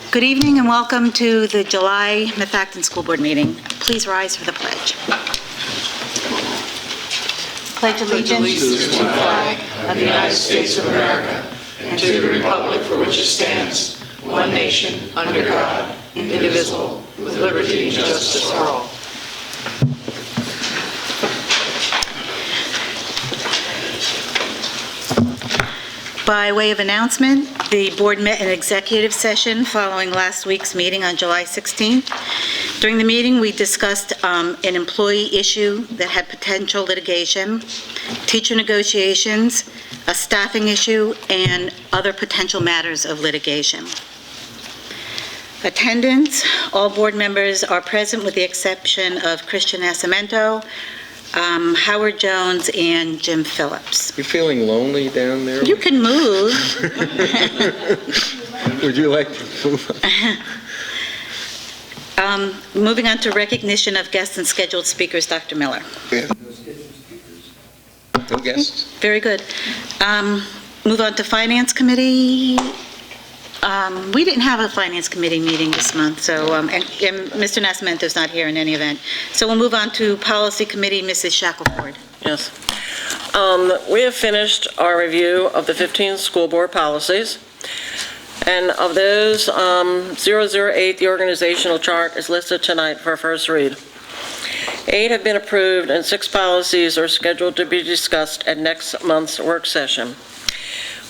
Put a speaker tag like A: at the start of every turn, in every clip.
A: Good evening and welcome to the July Methacton School Board meeting. Please rise for the pledge. Pledge allegiance
B: to the flag of the United States of America and to the republic for which it stands, one nation, under God, indivisible, with liberty and justice for all.
A: By way of announcement, the board met in executive session following last week's meeting on July 16th. During the meeting, we discussed an employee issue that had potential litigation, teacher negotiations, a staffing issue, and other potential matters of litigation. Attendance, all board members are present with the exception of Christian Nascimento, Howard Jones, and Jim Phillips.
C: You feeling lonely down there?
A: You can move.
C: Would you like to move?
A: Moving on to recognition of guests and scheduled speakers, Dr. Miller.
C: Yeah. No guests?
A: Very good. Move on to Finance Committee. We didn't have a Finance Committee meeting this month, so, and Mr. Nascimento's not here in any event. So we'll move on to Policy Committee, Mrs. Shackelford.
D: Yes. We have finished our review of the 15 school board policies. And of those, 008, the organizational chart, is listed tonight for first read. 8 have been approved and 6 policies are scheduled to be discussed at next month's work session.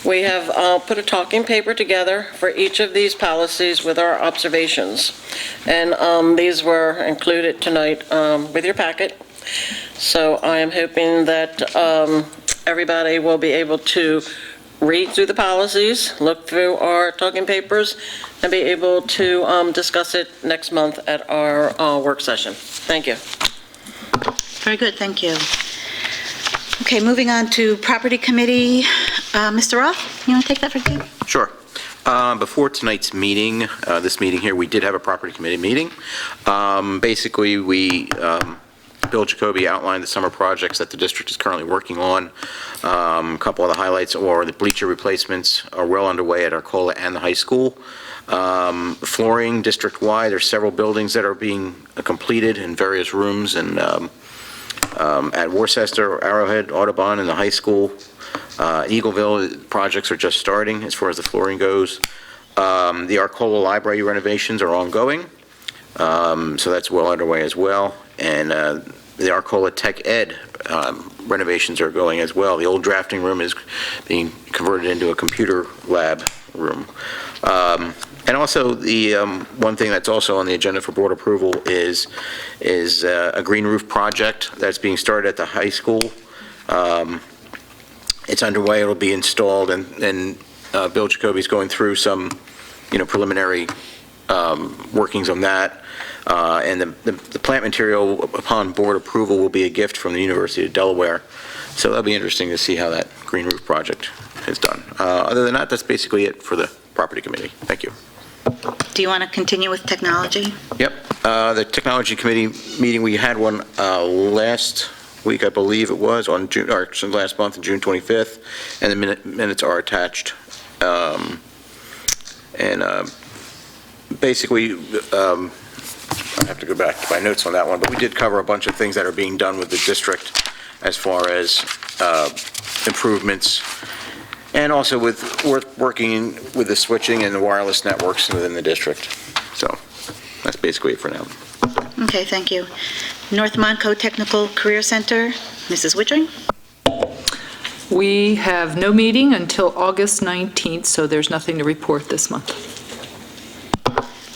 D: We have put a talking paper together for each of these policies with our observations. And these were included tonight with your packet. So I am hoping that everybody will be able to read through the policies, look through our talking papers, and be able to discuss it next month at our work session. Thank you.
A: Very good, thank you. Okay, moving on to Property Committee. Mr. Roth, you want to take that for you?
E: Sure. Before tonight's meeting, this meeting here, we did have a Property Committee meeting. Basically, Bill Jacoby outlined the summer projects that the district is currently working on. A couple of the highlights are the bleacher replacements are well underway at Arcola and the high school. Flooring district-wide, there's several buildings that are being completed in various rooms, and at Worcester, Arrowhead, Audubon, and the high school. Eagleville projects are just starting as far as the flooring goes. The Arcola Library renovations are ongoing, so that's well underway as well. And the Arcola Tech Ed renovations are going as well. The old drafting room is being converted into a computer lab room. And also, the one thing that's also on the agenda for board approval is a green roof project that's being started at the high school. It's underway. It'll be installed, and Bill Jacoby's going through some, preliminary workings on that. And the plant material upon board approval will be a gift from the University of Delaware. So that'll be interesting to see how that green roof project is done. Other than that, that's basically it for the Property Committee. Thank you.
A: Do you want to continue with technology?
E: Yep. The Technology Committee meeting, we had one last week, I believe it was, on June, or last month, on June 25th, and the minutes are attached. Basically, I have to go back to my notes on that one, but we did cover a bunch of things that are being done with the district as far as improvements, and also with working with the switching and the wireless networks within the district. So that's basically it for now.
A: Okay, thank you. North Monco Technical Career Center, Mrs. Wittring.
F: We have no meeting until August 19th, so there's nothing to report this month.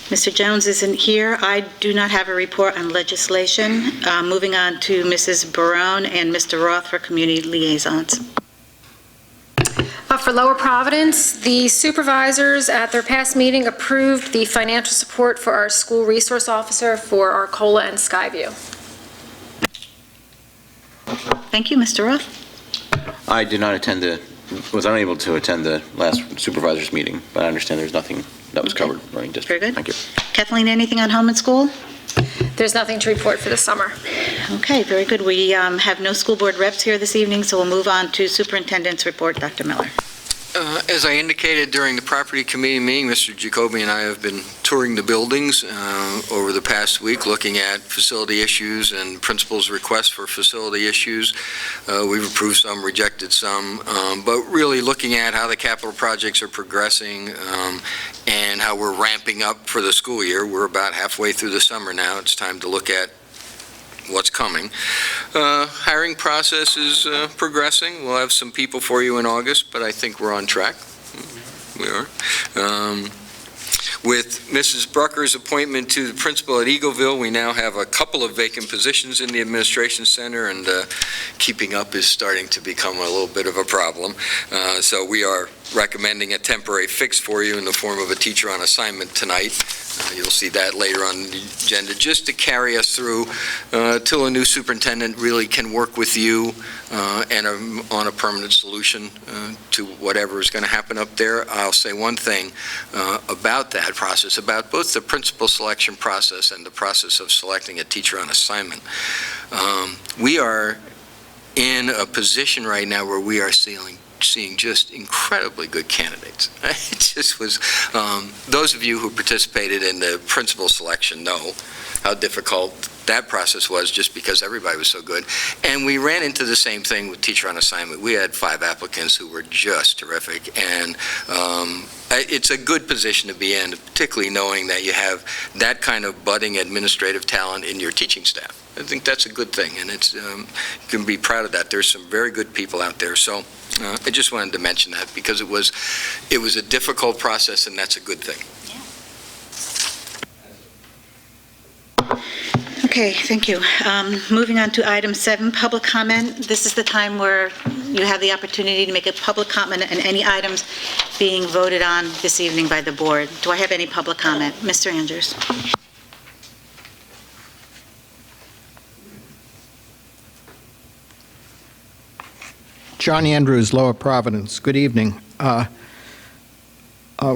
A: Mr. Jones isn't here. I do not have a report on legislation. Moving on to Mrs. Barone and Mr. Roth for community liaisons.
G: For Lower Providence, the supervisors at their past meeting approved the financial support for our school resource officer for Arcola and Skyview.
A: Thank you, Mr. Roth.
E: I did not was unable to attend the last supervisors meeting, but I understand there's nothing that was covered running district.
A: Very good.
E: Thank you.
A: Kathleen, anything on home and school?
G: There's nothing to report for the summer.
A: Okay, very good. We have no school board reps here this evening, so we'll move on to superintendent's report. Dr. Miller.
H: As I indicated during the property committee meeting, Mr. Jacoby and I have been touring the buildings over the past week, looking at facility issues and principals' requests for facility issues. We've approved some, rejected some, but really looking at how the capital projects are progressing and how we're ramping up for the school year. We're about halfway through the summer now. It's time to look at what's coming. Hiring process is progressing. We'll have some people for you in August, but I think we're on track. We are. With Mrs. Brucker's appointment to the principal at Eagleville, we now have a couple of vacant positions in the administration center, and keeping up is starting to become a little bit of a problem. So we are recommending a temporary fix for you in the form of a teacher on assignment tonight. You'll see that later on the agenda, just to carry us through till a new superintendent really can work with you and on a permanent solution to whatever is going to happen up there. I'll say one thing about that process, about both the principal selection process and the process of selecting a teacher on assignment. We are in a position right now where we are seeing just incredibly good candidates. It just was, those of you who participated in the principal selection know how difficult that process was, just because everybody was so good. And we ran into the same thing with teacher on assignment. We had 5 applicants who were just terrific, and it's a good position to be in, particularly knowing that you have that kind of budding administrative talent in your teaching staff. I think that's a good thing, and it's you can be proud of that. There's some very good people out there. So I just wanted to mention that, because it was a difficult process, and that's a good thing.
A: Okay, thank you. Moving on to item 7, public comment. This is the time where you have the opportunity to make a public comment on any items being voted on this evening by the board. Do I have any public comment? Mr. Andrews.
I: John Andrews, Lower Providence. Good evening.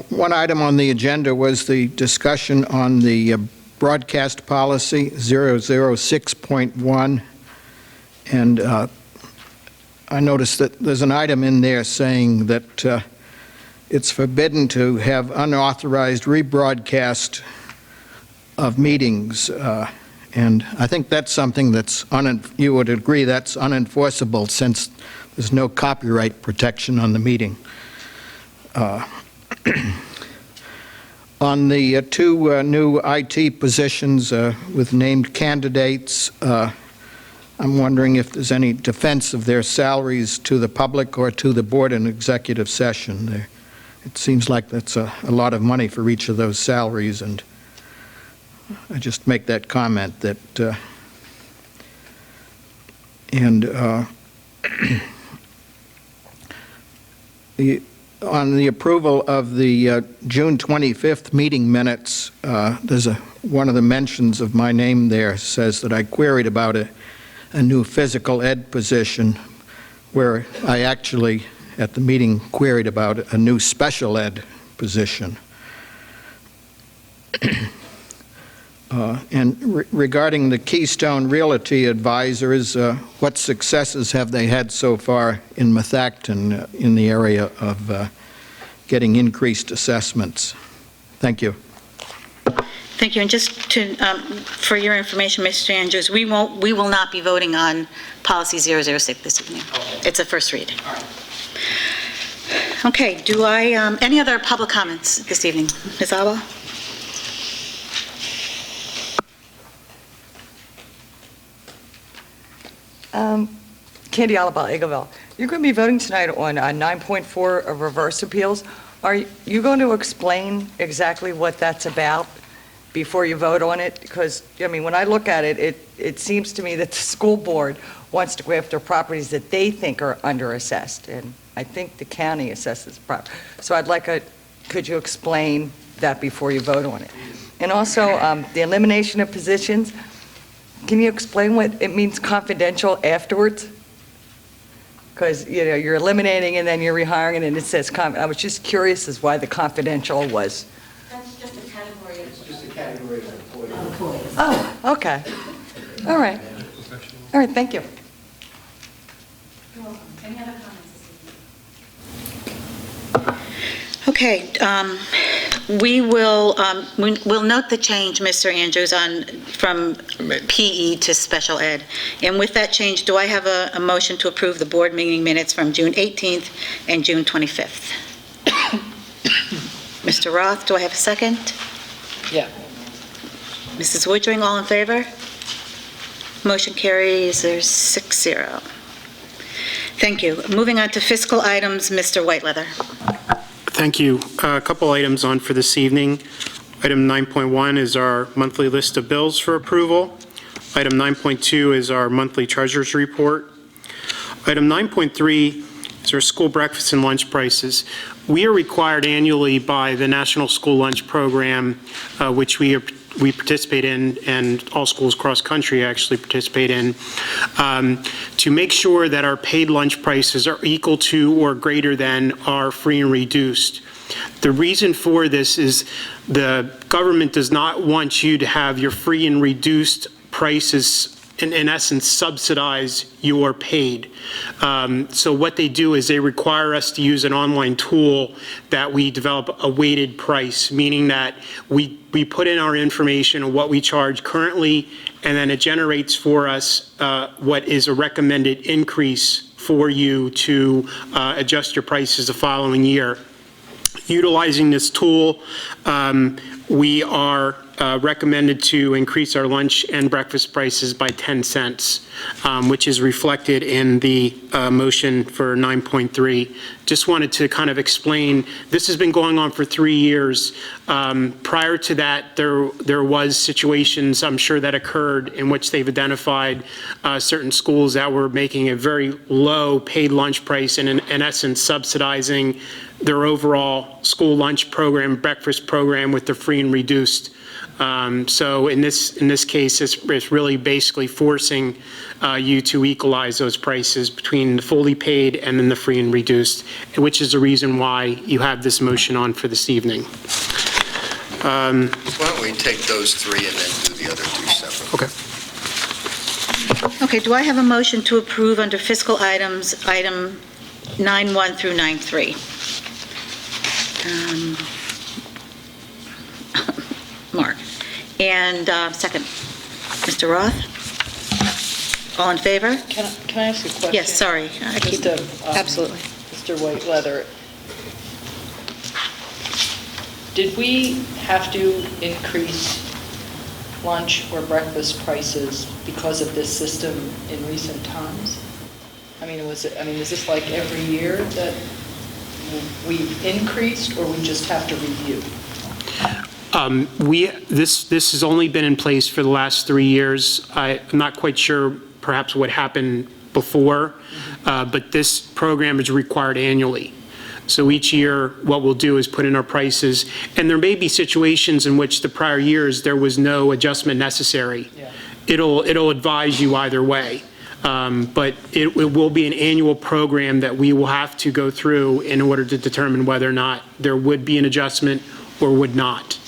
I: One item on the agenda was the discussion on the broadcast policy 006.1, and I noticed that there's an item in there saying that it's forbidden to have unauthorized rebroadcast of meetings, and I think that's something that's, you would agree, that's unenforceable, since there's no copyright protection on the meeting. On the 2 new IT positions with named candidates, I'm wondering if there's any defense of their salaries to the public or to the board in executive session. It seems like that's a lot of money for each of those salaries, and I just make that comment that, on the approval of the June 25th meeting minutes, there's one of the mentions of my name there says that I queried about a new physical ed position, where I actually, at the meeting, queried about a new special ed position. And regarding the Keystone Realty Advisors, what successes have they had so far in Methacton in the area of getting increased assessments? Thank you.
A: Thank you. And just to, for your information, Mr. Andrews, we will not be voting on policy 006 this evening. Okay. It's a first read. All right. Okay. Do I any other public comments this evening, Ms. Alba?
J: Candy Alaba, Eagleville. You're going to be voting tonight on 9.4 of reverse appeals. Are you going to explain exactly what that's about before you vote on it? Because, I mean, when I look at it, it seems to me that the school board wants to go after properties that they think are underassessed, and I think the county assesses property. So could you explain that before you vote on it? And also, the elimination of positions, can you explain what it means confidential afterwards? Because, you know, you're eliminating and then you're rehiring and it says, I was just curious as why the confidential was.
A: That's just a category of...
J: It's just a category of employees. Oh, okay. All right. All right, thank you.
A: You're welcome. Any other comments this Okay, we'll note the change, Mr. Andrews, from PE to special ed. And with that change, do I have a motion to approve the board meeting minutes from June 18th and June 25th? Mr. Roth, do I have a second?
F: Yeah.
A: Mrs. Woodring, all in favor? Motion carries, there's 6-0. Thank you. Moving on to fiscal items, Mr. Whiteleather.
K: Thank you. A couple items on for this evening. Item 9.1 is our monthly list of bills for approval. Item 9.2 is our monthly treasurer's report. Item 9.3 is our school breakfast and lunch prices. We are required annually by the National School Lunch Program, which we participate in, and all schools across country actually participate in, to make sure that our paid lunch prices are equal to or greater than our free and reduced. The reason for this is the government does not want you to have your free and reduced prices in essence subsidize your paid. So what they do is they require us to use an online tool that we develop a weighted price, meaning that we put in our information on what we charge currently, and then it generates for us what is a recommended increase for you to adjust your prices the following year. Utilizing this tool, we are recommended to increase our lunch and breakfast prices by 10 cents, which is reflected in the motion for 9.3. Just wanted to kind of explain, this has been going on for 3 years. Prior to that, there was situations, I'm sure, that occurred in which they've identified certain schools that were making a very low paid lunch price and in essence subsidizing their overall school lunch program, breakfast program with the free and reduced. So in this case, it's really basically forcing you to equalize those prices between the fully paid and then the free and reduced, which is the reason why you have this motion on for this evening.
H: Why don't we take those three and then do the other two separately?
K: Okay.
A: Okay, do I have a motion to approve under fiscal items, item 9.1 through 9.3? Mark. And second, Mr. Roth? All in favor?
F: Can I ask a question?
A: Yes, sorry. Absolutely.
F: Mr. Whiteleather, did we have to increase lunch or breakfast prices because of this system in recent times? Is this like every year that we've increased, or we just have to review?
K: This has only been in place for the last 3 years. I'm not quite sure perhaps what happened before, but this program is required annually. So each year, what we'll do is put in our prices, and there may be situations in which the prior years there was no adjustment necessary.
F: Yeah.
K: It'll advise you either way. But it will be an annual program that we will have to go through in order to determine whether or not there would be an adjustment or would not.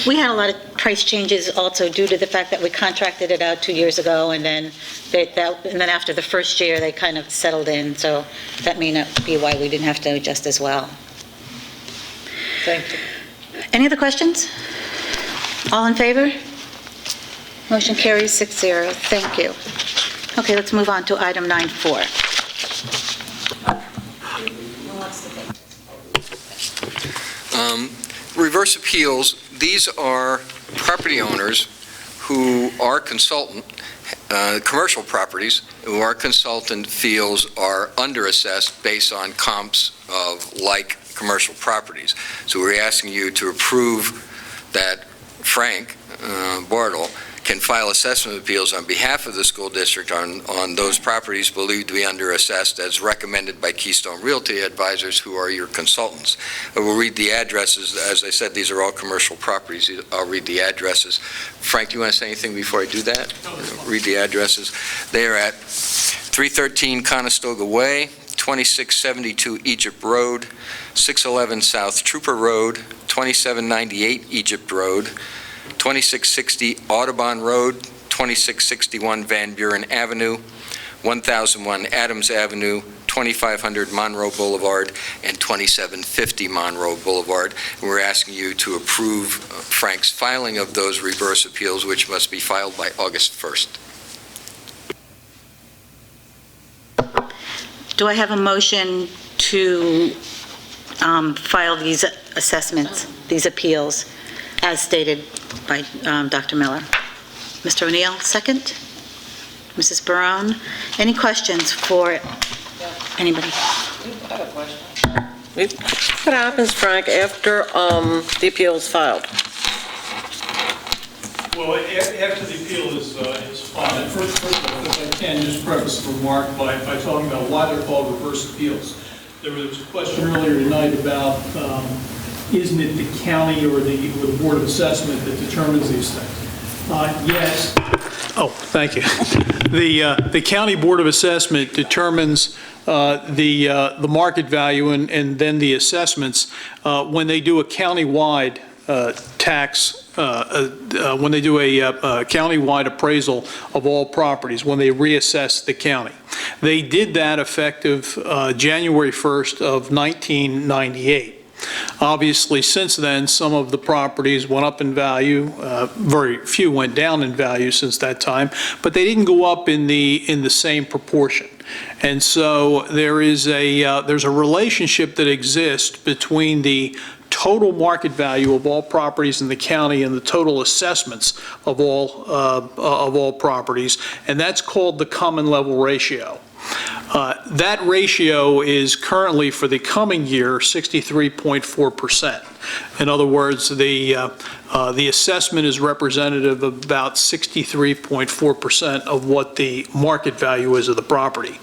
A: We had a lot of price changes also due to the fact that we contracted it out 2 years ago, and then after the first year, they kind of settled in. So that may not be why we didn't have to adjust as well.
F: Thank you.
A: Any other questions? All in favor? Motion carries 6-0. Thank you. Okay, let's move on to item 9.4.
H: Reverse appeals, these are property owners who are consultant, commercial properties, who our consultant feels are underassessed based on comps of like commercial properties. So we're asking you to approve that Frank Bartle can file assessment appeals on behalf of the school district on those properties believed to be underassessed as recommended by Keystone Realty Advisors, who are your consultants. We'll read the addresses. As I said, these are all commercial properties. I'll read the addresses. Frank, do you want to say anything before I do that? No. Read the addresses. They are at 313 Conestoga Way, 2672 Egypt Road, 611 South Trooper Road, 2798 Egypt Road, 2660 Audubon Road, 2661 Van Buren Avenue, 1001 Adams Avenue, 2500 Monroe Boulevard and 2750 Monroe Boulevard. And we're asking you to approve Frank's filing of those reverse appeals, which must be filed by August 1st.
A: Do I have a motion to file these assessments, these appeals, as stated by Dr. Miller? Mr. O'Neill, second? Mrs. Barone, any questions for anybody?
F: I have a question.
D: What happens, Frank, after the appeal is filed?
L: Well, after the appeal is filed, first of all, if I can just preface the remark by talking about why they're called reverse appeals. There was a question earlier tonight about isn't it the county or the Board of Assessment that determines these things? Yes. Oh, thank you. The County Board of Assessment determines the market value and then the assessments when they do a countywide tax, when they do a countywide appraisal of all properties, when they reassess the county. They did that effective January 1st of 1998. Obviously, since then, some of the properties went up in value. Very few went down in value since that time, but they didn't go up in the same proportion. And so there's a relationship that exists between the total market value of all properties in the county and the total assessments of all properties, and that's called the common level ratio. That ratio is currently, for the coming year, 63.4%. In other words, the assessment is representative of about 63.4% of what the market value is of the property.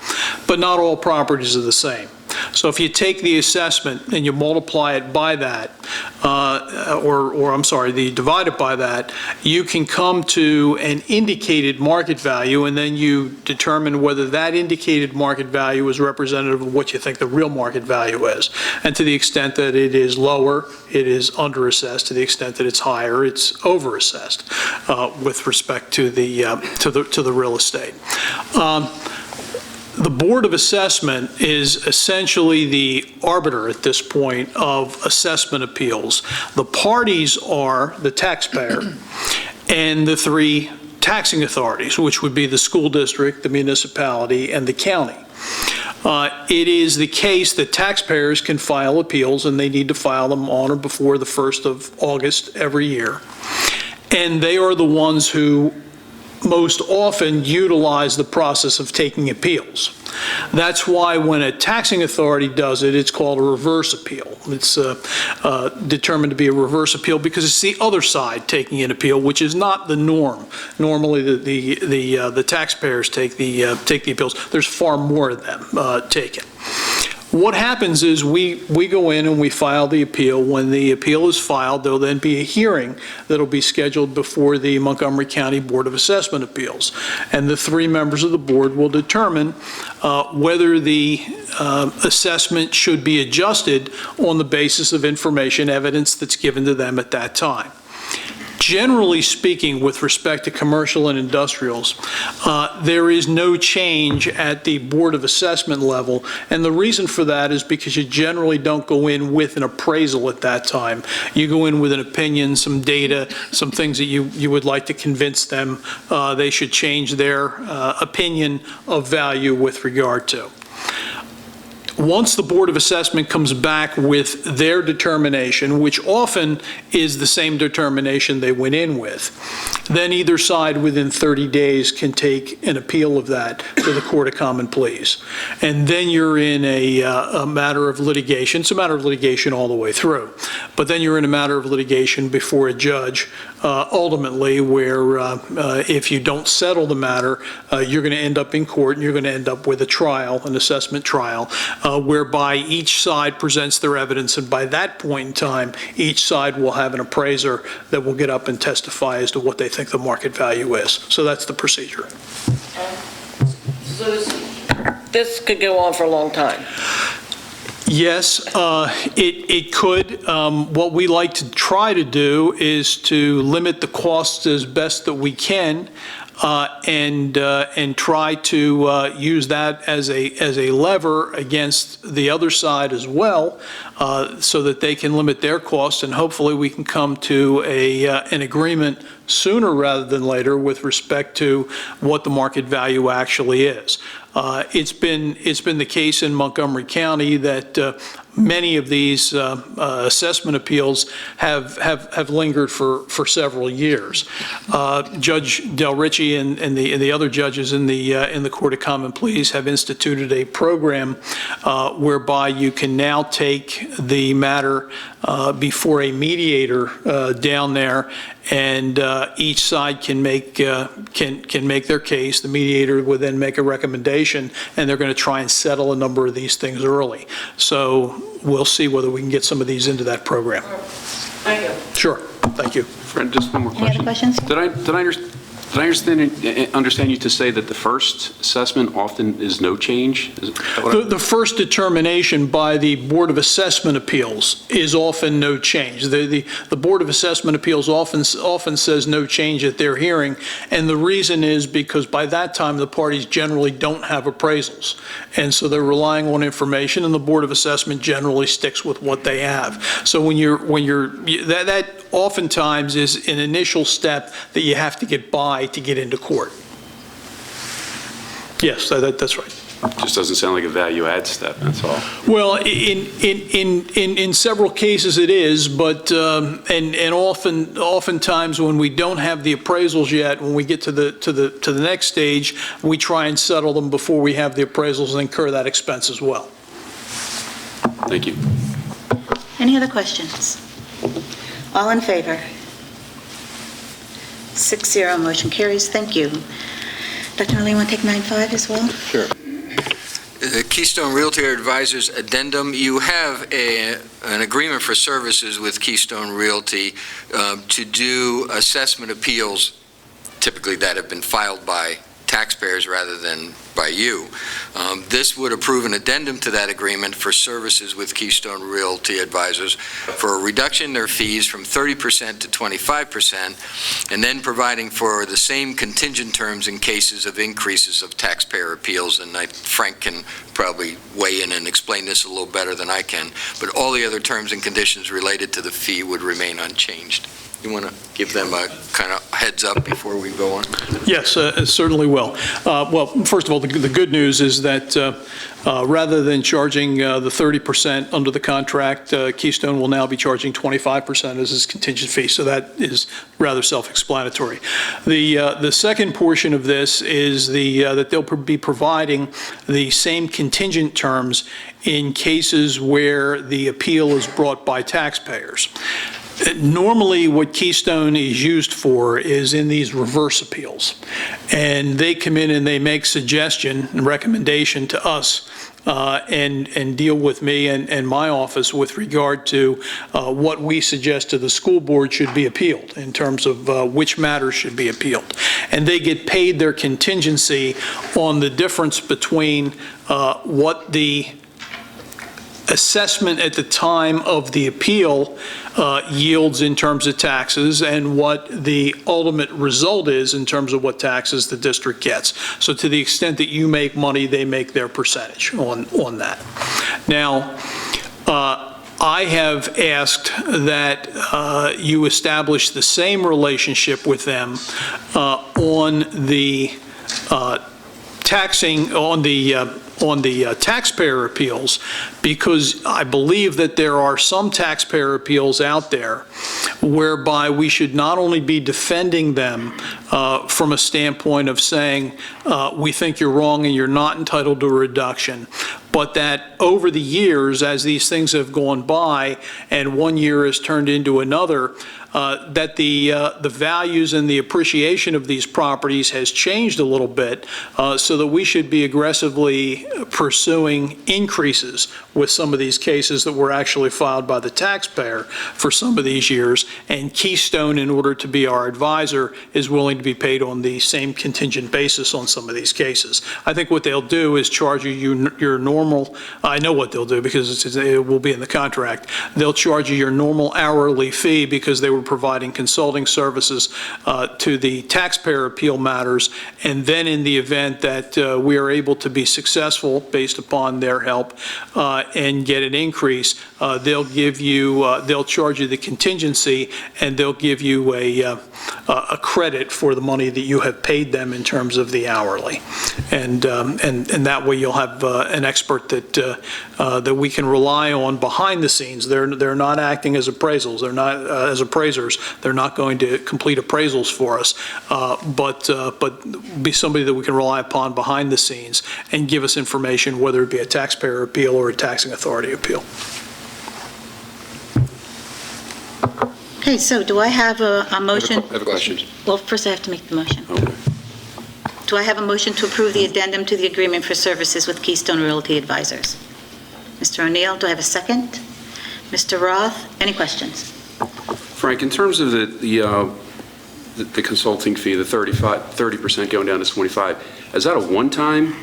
L: But not all properties are the same. So if you take the assessment and you multiply it by that, divide it by that, you can come to an indicated market value, and then you determine whether that indicated market value is representative of what you think the real market value is. And to the extent that it is lower, it is underassessed. To the extent that it's higher, it's overassessed with respect to the real estate. The Board of Assessment is essentially the arbiter at this point of assessment appeals. The parties are the taxpayer and the three taxing authorities, which would be the school district, the municipality, and the county. It is the case that taxpayers can file appeals, and they need to file them on or before the 1st of August every year. And they are the ones who most often utilize the process of taking appeals. That's why when a taxing authority does it, it's called a reverse appeal. It's determined to be a reverse appeal because it's the other side taking an appeal, which is not the norm. Normally, the taxpayers take the appeals. There's far more of them taken. What happens is we go in and we file the appeal. When the appeal is filed, there'll then be a hearing that'll be scheduled before the Montgomery County Board of Assessment Appeals. And the three members of the board will determine whether the assessment should be adjusted on the basis of information, evidence that's given to them at that time. Generally speaking, with respect to commercial and industrials, there is no change at the Board of Assessment level, and the reason for that is because you generally don't go in with an appraisal at that time. You go in with an opinion, some data, some things that you would like to convince them they should change their opinion of value with regard to. Once the Board of Assessment comes back with their determination, which often is the same determination they went in with, then either side within 30 days can take an appeal of that to the Court of Common Pleas. And then you're in a matter of litigation. It's a matter of litigation all the way through. But then you're in a matter of litigation before a judge, ultimately, where if you don't settle the matter, you're going to end up in court and you're going to end up with a trial, an assessment trial, whereby each side presents their evidence, and by that point in time, each side will have an appraiser that will get up and testify as to what they think the market value is. So that's the procedure.
D: So this could go on for a long time.
L: Yes, it could. What we like to try to do is to limit the costs as best that we can. and try to use that as a lever against the other side as well, so that they can limit their costs, and hopefully we can come to an agreement sooner rather than later with respect to what the market value actually is. It's been the case in Montgomery County that many of these assessment appeals have lingered for several years. Judge Del Ricci and the other judges in the Court of Common Pleas have instituted a program whereby you can now take the matter before a mediator down there, and each side can make their case. The mediator would then make a recommendation, and they're going to try and settle a number of these things early. So we'll see whether we can get some of these into that program.
F: Thank you.
L: Sure. Thank you.
M: Fred, just one more
A: Any other
M: question.
A: questions?
M: Did I understand you to say that the first assessment often is no change? Is that what
L: The first determination by the Board of Assessment Appeals is often no change. The Board of Assessment Appeals often says no change at their hearing, and the reason is because by that time, the parties generally don't have appraisals. And so they're relying on information, and the Board of Assessment generally sticks with what they have. So that oftentimes is an initial step that you have to get by to get into court. Yes, that's right.
M: It just doesn't sound like a value add step, that's all.
L: Well, in several cases it is, but and oftentimes when we don't have the appraisals yet, when we get to the next stage, we try and settle them before we have the appraisals and incur that expense as well.
M: Thank you.
A: Any other questions? All in favor? 6-0, motion carries. Thank you. Dr. Miller, you want to take 9.5 as well?
C: Sure.
H: Keystone Realty Advisors Addendum, you have an agreement for services with Keystone Realty to do assessment appeals, typically that have been filed by taxpayers rather than by you. This would approve an addendum to that agreement for services with Keystone Realty Advisors for a reduction in their fees from 30% to 25%, and then providing for the same contingent terms in cases of increases of taxpayer appeals. And Frank can probably weigh in and explain this a little better than I can, but all the other terms and conditions related to the fee would remain unchanged. You want to give them a kind of heads up before we go on?
L: Yes, certainly will. Well, first of all, the good news is that rather than charging the 30% under the contract, Keystone will now be charging 25% as its contingent fee, so that is rather self-explanatory. The second portion of this is that they'll be providing the same contingent terms in cases where the appeal is brought by taxpayers. Normally, what Keystone is used for is in these reverse appeals. And they come in and they make suggestion and recommendation to us and deal with me and my office with regard to what we suggest to the school board should be appealed in terms of which matters should be appealed. And they get paid their contingency on the difference between what the assessment at the time of the appeal yields in terms of taxes and what the ultimate result is in terms of what taxes the district gets. So to the extent that you make money, they make their percentage on that. Now, I have asked that you establish the same relationship with them on the taxpayer appeals, because I believe that there are some taxpayer appeals out there whereby we should not only be defending them from a standpoint of saying we think you're wrong and you're not entitled to a reduction, but that over the years, as these things have gone by and one year has turned into another, that the values and the appreciation of these properties has changed a little bit, so that we should be aggressively pursuing increases with some of these cases that were actually filed by the taxpayer for some of these years. And Keystone, in order to be our advisor, is willing to be paid on the same contingent basis on some of these cases. I think what they'll do is charge you your normal, I know what they'll do because it will be in the contract, they'll charge you your normal hourly fee because they were were providing consulting services to the taxpayer appeal matters. And then in the event that we are able to be successful based upon their help and get an increase, they'll charge you the contingency, and they'll give you a credit for the money that you have paid them in terms of the hourly. And that way you'll have an expert that we can rely on behind the scenes. They're not acting as appraisals. They're not as appraisers. They're not going to complete appraisals for us, but be somebody that we can rely upon behind the scenes and give us information, whether it be a taxpayer appeal or a taxing authority appeal.
A: Okay, so do I have a motion?
M: I have a question.
A: Well, first I have to make the motion. Do I have a motion to approve the addendum to the agreement for services with Keystone Realty Advisors? Mr. O'Neill, do I have a second? Mr. Roth, any questions?
M: Frank, in terms of the consulting fee, the 30% going down to 25, is that a one-time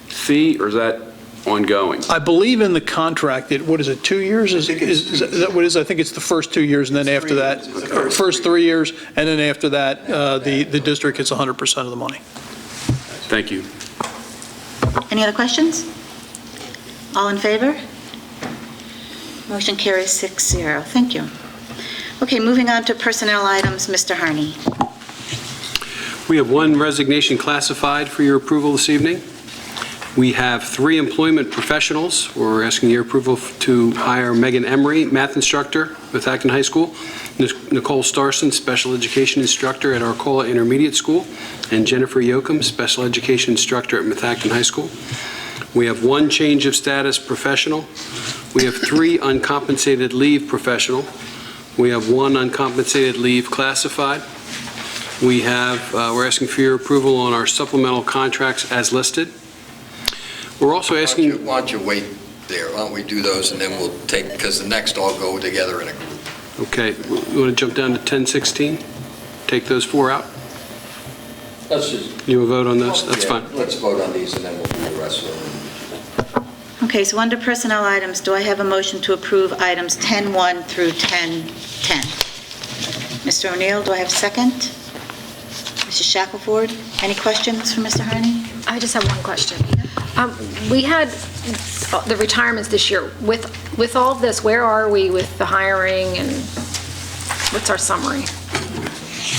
M: fee or is that ongoing?
L: I believe in the contract, what is it, 2 years? Is that what it is? I think it's the first 2 years, and then after that, first 3 years, and then after that, the district gets 100% of the money.
M: Thank you.
A: Any other questions? All in favor? Motion carries 6-0. Thank you. Okay, moving on to personnel items, Mr. Harney.
N: We have one resignation classified for your approval this evening. We have 3 employment professionals. We're asking your approval to hire Megan Emery, math instructor with Acton High School, Nicole Starson, special education instructor at Arcola Intermediate School, and Jennifer Yoakum, special education instructor at Methacton High School. We have 1 change of status professional. We have 3 uncompensated leave professional. We have 1 uncompensated leave classified. We have, we're asking for your approval on our supplemental contracts as listed. We're also asking...
H: Why don't you wait there? Why don't we do those and then we'll take, because the next all go together in a group.
N: Okay, you want to jump down to 1016? Take those 4 out?
O: Let's just...
N: You will vote on those? That's
O: yeah,
N: fine.
O: Let's vote on these and then we'll do the rest of them.
A: Okay, so under personnel items, do I have a motion to approve items 10-1 through 10-10? Mr. O'Neill, do I have a second? Mrs. Shackelford, any questions for Mr. Harney?
G: I just have one question. We had the retirements this year. With all of this, where are we with the hiring, and what's our summary?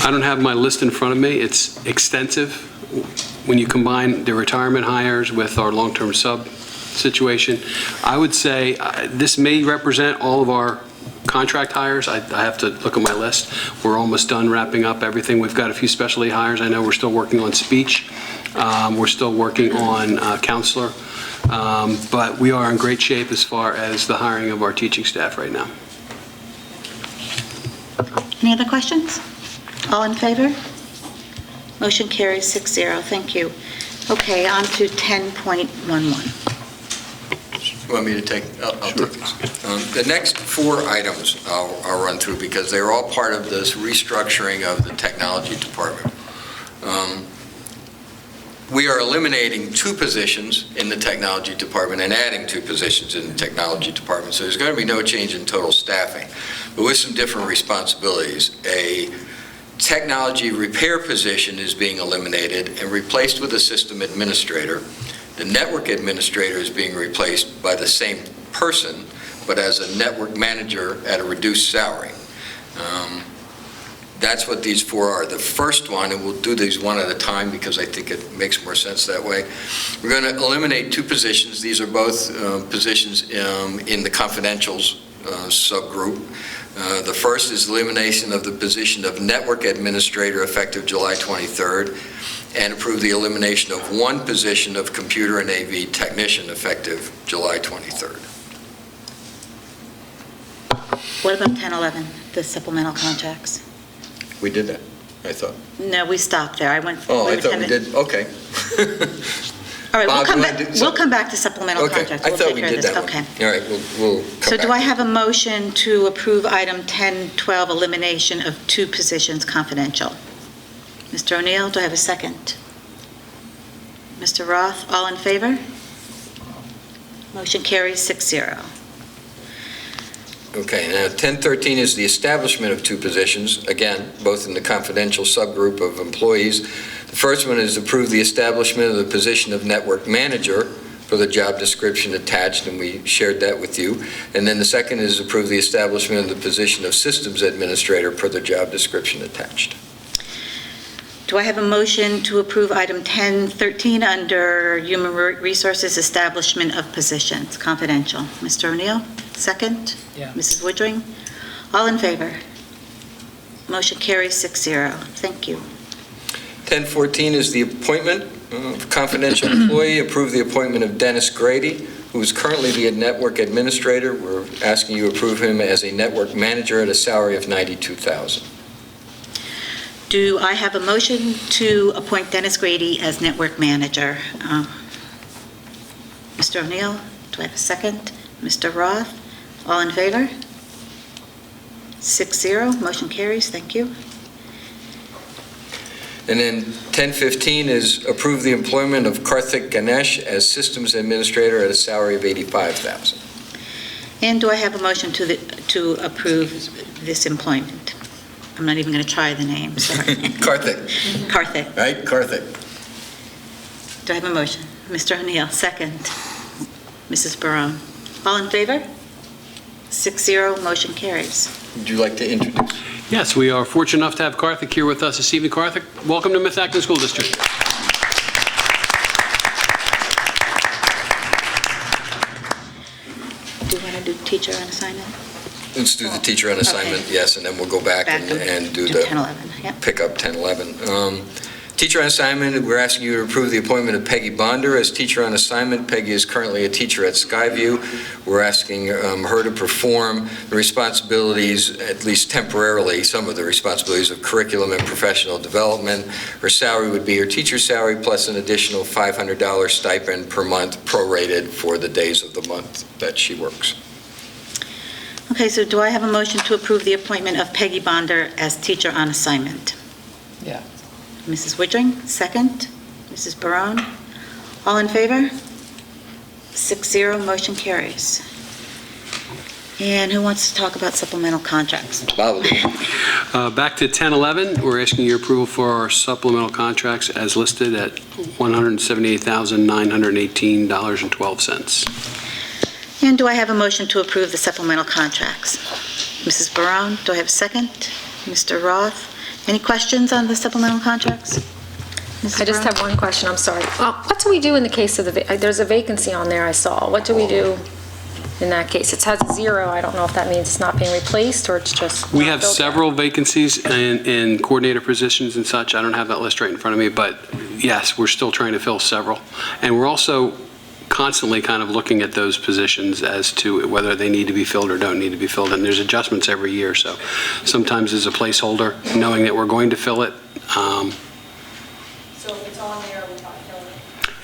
N: I don't have my list in front of me. It's extensive. When you combine the retirement hires with our long-term sub situation, I would say this may represent all of our contract hires. I have to look at my list. We're almost done wrapping up everything. We've got a few specialty hires. I know we're still working on speech. We're still working on counselor. But we are in great shape as far as the hiring of our teaching staff right now.
A: Any other questions? All in favor? Motion carries 6-0. Thank you. Okay, on to 10.11.
H: You want me to take? I'll take this. The next 4 items I'll run through because they're all part of this restructuring of the technology department. We are eliminating 2 positions in the technology department and adding 2 positions in the technology department. So there's going to be no change in total staffing, but with some different responsibilities. A technology repair position is being eliminated and replaced with a system administrator. The network administrator is being replaced by the same person, but as a network manager at a reduced salary. That's what these 4 are. The first one, and we'll do these one at a time because I think it makes more sense that way. We're going to eliminate 2 positions. These are both positions in the confidentials subgroup. The first is elimination of the position of network administrator effective July 23rd, and approve the elimination of 1 position of computer and AV technician effective July 23rd.
A: What about 10-11, the supplemental contracts?
H: We did that, I thought.
A: No, we stopped there. I went.
H: Oh, I
A: were
H: thought we
A: kinda-
H: did, okay.
A: All right,
H: Bob,
A: we'll come back to supplemental
H: Okay,
A: contracts.
H: I
A: We'll
H: thought
A: take
H: we
A: care of
H: did
A: this.
H: that one.
A: Okay.
H: All right, we'll come
A: So
H: back.
A: do I have a motion to approve item 10-12, elimination of 2 positions confidential? Mr. O'Neill, do I have a second? Mr. Roth, all in favor? Motion carries 6-0.
H: Okay, now 1013 is the establishment of two positions, again, both in the confidential subgroup of employees. The first one is approve the establishment of the position of network manager for the job description attached, and we shared that with you. And then the second is approve the establishment of the position of systems administrator per the job description attached.
A: Do I have a motion to approve item 1013 under Human Resources Establishment of Positions, confidential? Mr. O'Neill, second?
F: Yeah.
A: Mrs. Woodring? All in favor? Motion carries 6-0. Thank you.
H: 1014 is the appointment of confidential employee. Approve the appointment of Dennis Grady, who is currently the network administrator. We're asking you to approve him as a network manager at a salary of $92,000.
A: Do I have a motion to appoint Dennis Grady as network manager? Mr. O'Neill, do I have a second? Mr. Roth, all in favor? 6-0, motion carries, thank you.
H: And then 1015 is approve the employment of Karthik Ganesh as systems administrator at a salary of $85,000.
A: And do I have a motion to approve this employment? I'm not even going to try the name, sorry.
H: Karthik,
A: Karthik.
H: right? Karthik.
A: Do I have a motion? Mr. O'Neill, second. Mrs. Barone. All in favor? 6-0, motion carries.
H: Would you like to introduce?
N: Yes, we are fortunate enough to have Karthik here with us this evening. Karthik, welcome to Methacton School District.
A: Do you want to do teacher on assignment?
H: Let's do the teacher on assignment,
A: Okay.
H: yes, and then we'll go back and do the
A: 10-11, yep.
H: pick up 1011. Teacher on assignment, we're asking you to approve the appointment of Peggy Bonder as teacher on assignment. Peggy is currently a teacher at Skyview. We're asking her to perform the responsibilities, at least temporarily, some of the responsibilities of curriculum and professional development. Her salary would be her teacher's salary plus an additional $500 stipend per month prorated for the days of the month that she works.
A: Okay, so do I have a motion to approve the appointment of Peggy Bonder as teacher on assignment?
F: Yeah.
A: Mrs. Woodring, second. Mrs. Barone, all in favor? 6-0, motion carries. And who wants to talk about supplemental contracts?
H: Bob.
N: Back to 1011, we're asking your approval for our supplemental contracts as listed at $178,918.12.
A: And do I have a motion to approve the supplemental contracts? Mrs. Barone, do I have a second? Mr. Roth, any questions on the supplemental contracts? Mrs.
G: I just
A: Barone?
G: have one question, I'm sorry. What do we do in the case of there's a vacancy on there I saw. What do we do in that case? It has 0. I don't know if that means it's not being replaced or it's just.
N: We
G: not
N: have
G: filled yet.
N: several vacancies in coordinator positions and such. I don't have that list right in front of me, but yes, we're still trying to fill several. And we're also constantly kind of looking at those positions as to whether they need to be filled or don't need to be filled. And there's adjustments every year, so sometimes as a placeholder, knowing that we're going to fill it.
G: So if it's on there, we probably fill it.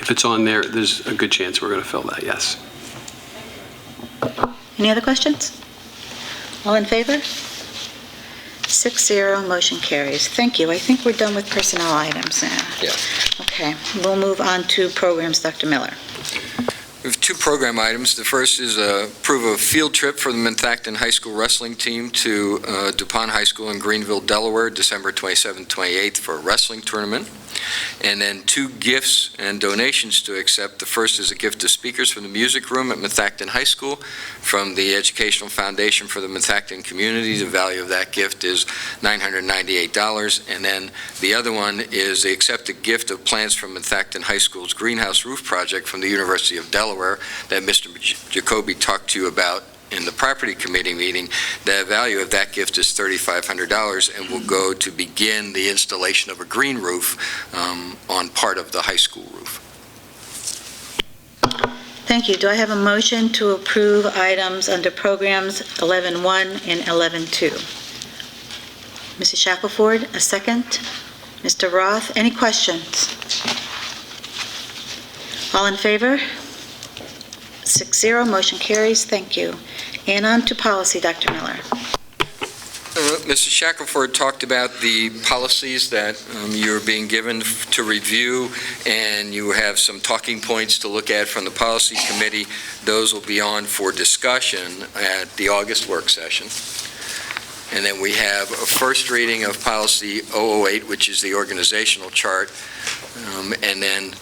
N: If it's on there, there's a good chance we're going to fill that, yes.
A: Any other questions? All in favor? 6-0, motion carries. Thank you. I think we're done with personnel items now.
H: Yeah.
A: Okay, we'll move on to programs, Dr. Miller.
H: We have two program items. The first is approve a field trip for the Methacton High School wrestling team to DuPont High School in Greenville, Delaware, December 27th, 28th for a wrestling tournament. And then two gifts and donations to accept. The first is a gift of speakers from the music room at Methacton High School from the Educational Foundation for the Methacton Community. The value of that gift is $998. And then the other one is they accept a gift of plans from Methacton High School's greenhouse roof project from the University of Delaware that Mr. Jacoby talked to you about in the property committee meeting. The value of that gift is $3,500 and will go to begin the installation of a green roof on part of the high school roof.
A: Thank you. Do I have a motion to approve items under programs 11-1 and 11-2? Mrs. Shackelford, a second. Mr. Roth, any questions? All in favor? 6-0, motion carries. Thank you. And on to policy, Dr. Miller.
H: Mrs. Shackelford talked about the policies that you're being given to review, and you have some talking points to look at from the policy committee. Those will be on for discussion at the August work session. And then we have a first reading of policy 008, which is the organizational chart, and then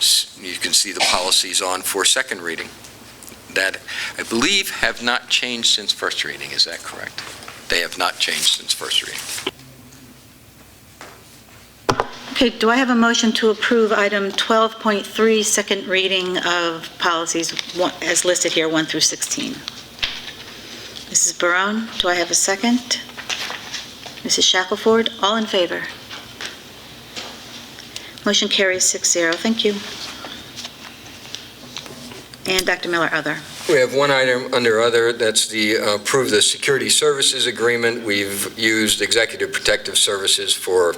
H: you can see the policies on for second reading that I believe have not changed since first reading. Is that correct? They have not changed since first reading.
A: Okay, do I have a motion to approve item 12.3, second reading of policies as listed here, 1 through 16? Mrs. Barone, do I have a second? Mrs. Shackelford, all in favor? Motion carries 6-0. Thank you. And Dr. Miller, other.
H: We have one item under other, that's the approve the security services agreement. We've used Executive Protective Services for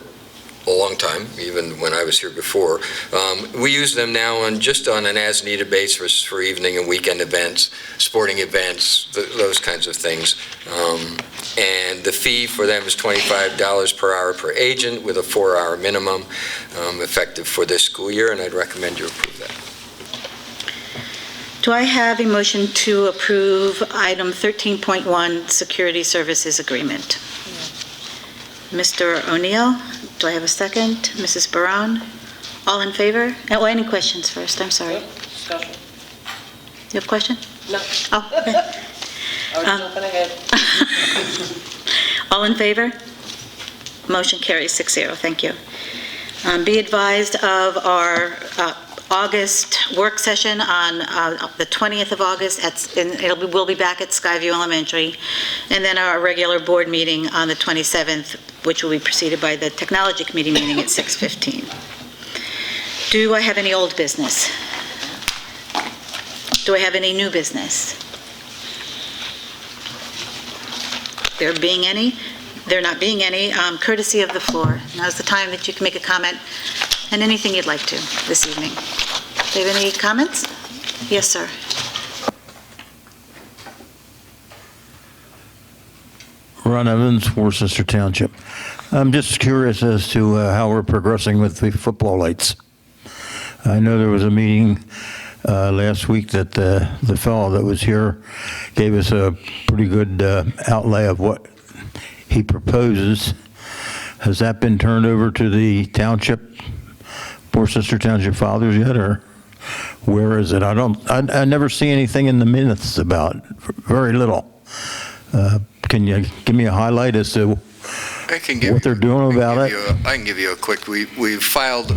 H: a long time, even when I was here before. We use them now just on an as-needed basis for evening and weekend events, sporting events, those kinds of things. And the fee for them is $25 per hour per agent with a 4-hour minimum, effective for this school year, and I'd recommend you approve that.
A: Do I have a motion to approve item 13.1, security services agreement? Mr. O'Neill, do I have a second? Mrs. Barone, all in favor? Oh, any questions first? I'm sorry.
D: Discussion.
A: You have a question?
D: No.
A: Oh, okay.
D: I was jumping ahead.
A: All in favor? Motion carries 6-0. Thank you. Be advised of our August work session on the 20th of August. We'll be back at Skyview Elementary. And then our regular board meeting on the 27th, which will be preceded by the Technology Committee meeting at 6:15. Do I have any old business? Do I have any new business? There being any? There not being any, courtesy of the floor. Now's the time that you can make a comment and anything you'd like to this evening. Do you have any comments? Yes, sir.
P: Ron Evans, Worcester Township. I'm just curious as to how we're progressing with the football lights. I know there was a meeting last week that the fellow that was here gave us a pretty good outlay of what he proposes. Has that been turned over to the township, Worcester Township Fathers yet, or where is it? I never see anything in the minutes about it, very little. Can you give me a highlight as to what they're doing about it?
H: I can give you a quick, we've filed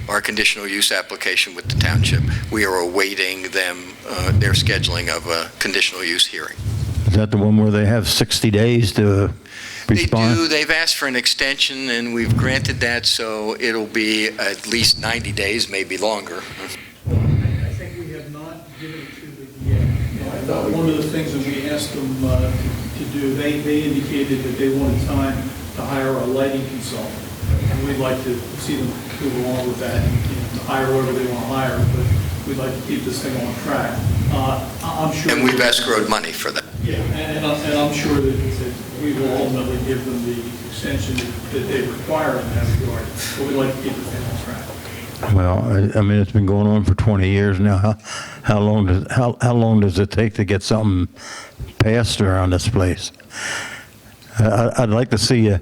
H: our conditional use application with the township. We are awaiting them, their scheduling of a conditional use hearing.
P: Is that the one where they have 60 days to respond?
H: They do. They've asked for an extension, and we've granted that, so it'll be at least 90 days, maybe longer.
L: I think we have not given it to them yet. One of the things that we asked them to do, they indicated that they wanted time to hire a lighting consultant. And we'd like to see them move along with that and hire whoever they want to hire, but we'd like to keep this thing on track. I'm sure.
H: And we've escrowed money for that.
L: Yeah, and I'm sure that we will ultimately give them the extension that they require in that regard, but we'd like to keep the thing on track.
P: Well, I mean, it's been going on for 20 years now. How long does it take to get something passed around this place? I'd like to see you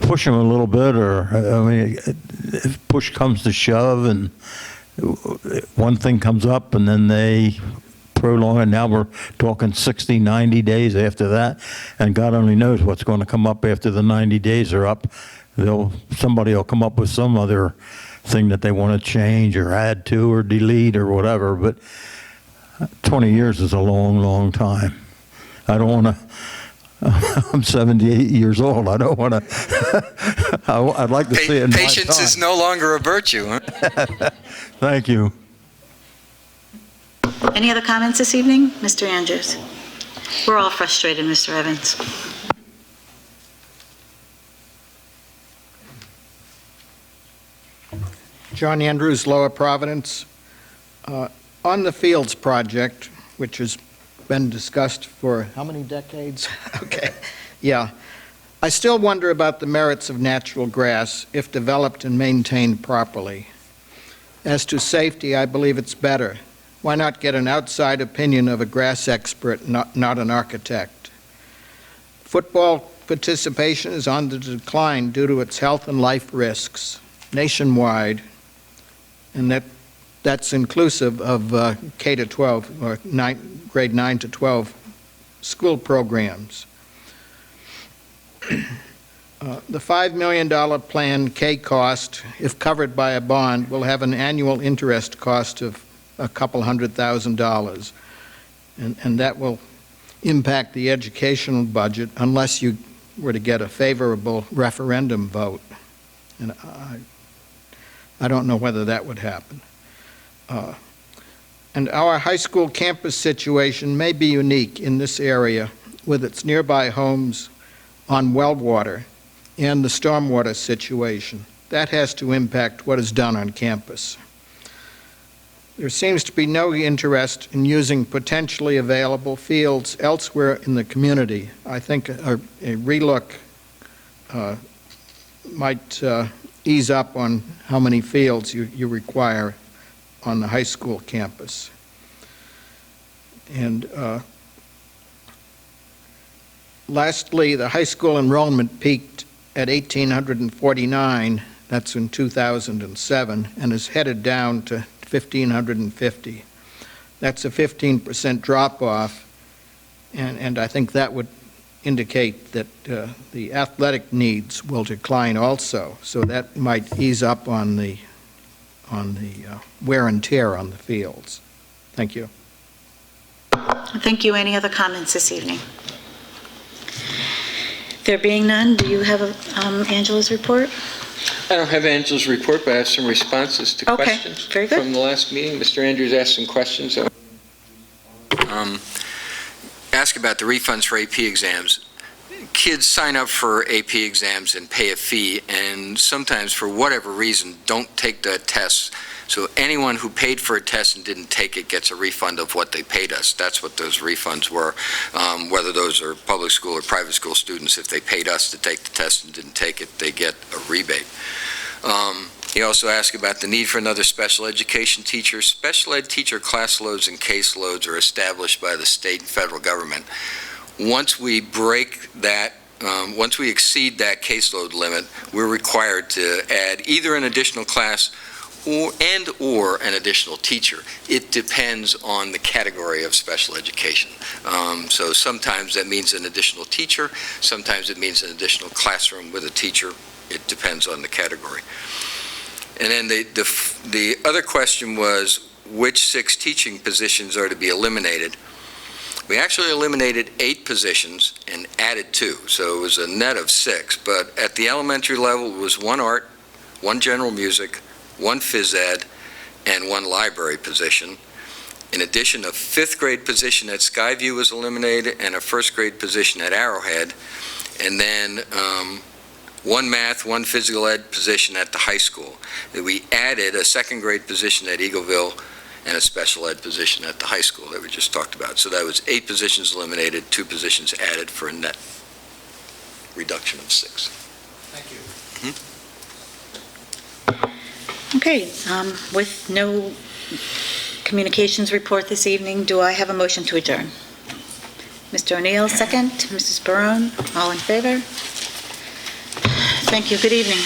P: push them a little bit, or, I mean, if push comes to shove and one thing comes up and then they prolong it, now we're talking 60, 90 days after that, and God only knows what's going to come up after the 90 days are up. Somebody will come up with some other thing that they want to change or add to or delete or whatever, but 20 years is a long, long time. I don't want to, I'm 78 years old. I don't want to, I'd like to see it in my
H: Patience
P: time.
H: is no longer a virtue, huh?
P: Thank you.
A: Any other comments this evening? Mr. Andrews? We're all frustrated, Mr. Evans.
I: John Andrews, Lower Providence. On the Fields project, which has been discussed for how many decades? Okay, yeah. I still wonder about the merits of natural grass if developed and maintained properly. As to safety, I believe it's better. Why not get an outside opinion of a grass expert, not an architect? Football participation is on the decline due to its health and life risks nationwide, and that's inclusive of K to 12 or grade 9 to 12 school programs. The $5 million plan K cost, if covered by a bond, will have an annual interest cost of a couple $100,000, and that will impact the educational budget unless you were to get a favorable referendum vote. And I don't know whether that would happen. And our high school campus situation may be unique in this area with its nearby homes on well water and the stormwater situation. That has to impact what is done on campus. There seems to be no interest in using potentially available fields elsewhere in the community. I think a relook might ease up on how many fields you require on the high school campus. And lastly, the high school enrollment peaked at 1,849, that's in 2007, and is headed down to 1,550. That's a 15% drop-off, and I think that would indicate that the athletic needs will decline also, so that might ease up on the wear and tear on the fields. Thank you.
A: Thank you. Any other comments this evening? There being none, do you have Angela's report?
B: I don't have Angela's report, but I have some responses to
A: Okay,
B: questions
A: very good.
B: from the last meeting. Mr. Andrews asked some questions.
H: Ask about the refunds for AP exams. Kids sign up for AP exams and pay a fee, and sometimes, for whatever reason, don't take the tests. So anyone who paid for a test and didn't take it gets a refund of what they paid us. That's what those refunds were, whether those are public school or private school students. If they paid us to take the test and didn't take it, they get a rebate. He also asked about the need for another special education teacher. Special ed teacher class loads and case loads are established by the state and federal government. Once we break that, once we exceed that caseload limit, we're required to add either an additional class or an additional teacher. It depends on the category of special education. So sometimes that means an additional teacher, sometimes it means an additional classroom with a teacher. It depends on the category. And then the other question was which 6 teaching positions are to be eliminated. We actually eliminated 8 positions and added 2, so it was a net of 6. But at the elementary level, it was 1 art, 1 general music, 1 phys ed, and 1 library position. In addition, a 5th grade position at Skyview was eliminated and a 1st grade position at Arrowhead. And then 1 math, 1 physical ed position at the high school. We added a 2nd grade position at Eagleville and a special ed position at the high school that we just talked about. So that was 8 positions eliminated, 2 positions added for a net reduction of 6.
B: Thank you.
A: Okay, with no communications report this evening, do I have a motion to adjourn? Mr. O'Neill, second. Mrs. Barone, all in favor? Thank you. Good evening.